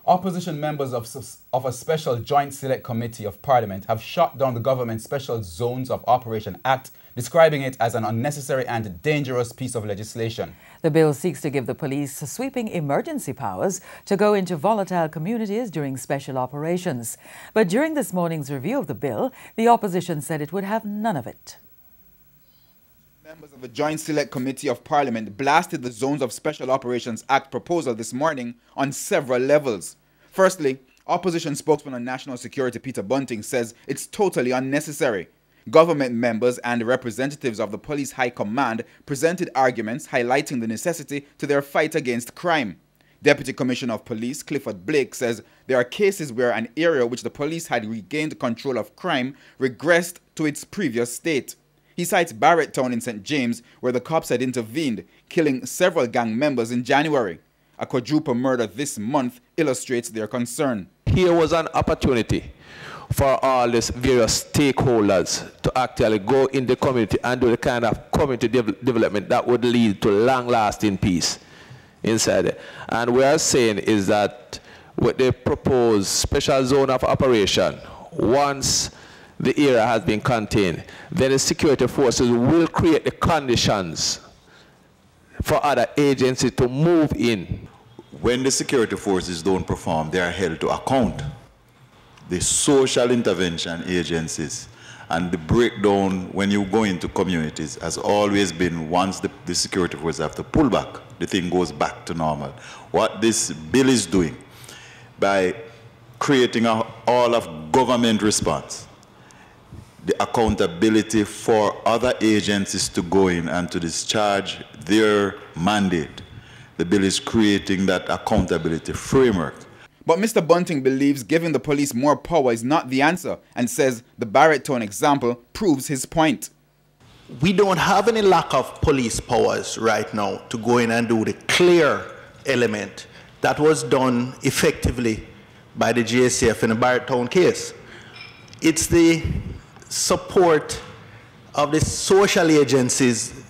Opposition members of a special Joint Select Committee of Parliament have shot down the government's Special Zones of Operation Act, describing it as an unnecessary and dangerous piece of legislation. The bill seeks to give the police sweeping emergency powers to go into volatile communities during special operations. But during this morning's review of the bill, the opposition said it would have none of it. Members of the Joint Select Committee of Parliament blasted the Zones of Special Operations Act proposal this morning on several levels. Firstly, opposition spokesman on national security Peter Bunting says it's totally unnecessary. Government members and representatives of the police high command presented arguments highlighting the necessity to their fight against crime. Deputy Commissioner of Police Clifford Blake says there are cases where an area which the police had regained control of crime regressed to its previous state. He cites Barrett Town in St. James, where the cops had intervened, killing several gang members in January. A quadruple murder this month illustrates their concern. Here was an opportunity for all these various stakeholders to actually go in the community and do the kind of community development that would lead to long-lasting peace inside it. And we are saying is that with the proposed special zone of operation, once the area has been contained, then the security forces will create the conditions for other agencies to move in. When the security forces don't perform, they are held to account. The social intervention agencies and the breakdown when you go into communities has always been once the security forces have to pull back, the thing goes back to normal. What this bill is doing by creating an all-of-government response, the accountability for other agencies to go in and to discharge their mandate. The bill is creating that accountability framework. But Mr. Bunting believes giving the police more power is not the answer and says the Barrett Town example proves his point. We don't have any lack of police powers right now to go in and do the clear element that was done effectively by the GSF in the Barrett Town case. It's the support of the social agencies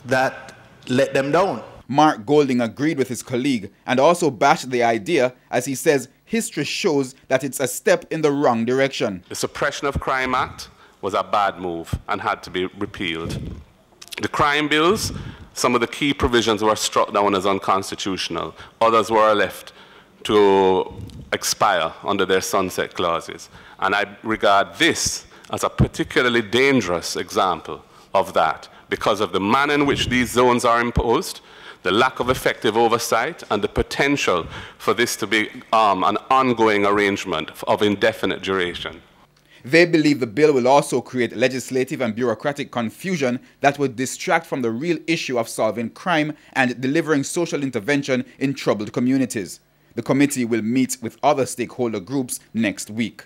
that let them down. Mark Golding agreed with his colleague and also bashed the idea as he says history shows that it's a step in the wrong direction. The Suppression of Crime Act was a bad move and had to be repealed. The crime bills, some of the key provisions were struck down as unconstitutional. Others were left to expire under their sunset clauses. And I regard this as a particularly dangerous example of that because of the manner in which these zones are imposed, the lack of effective oversight, and the potential for this to be an ongoing arrangement of indefinite duration. They believe the bill will also create legislative and bureaucratic confusion that would distract from the real issue of solving crime and delivering social intervention in troubled communities. The committee will meet with other stakeholder groups next week.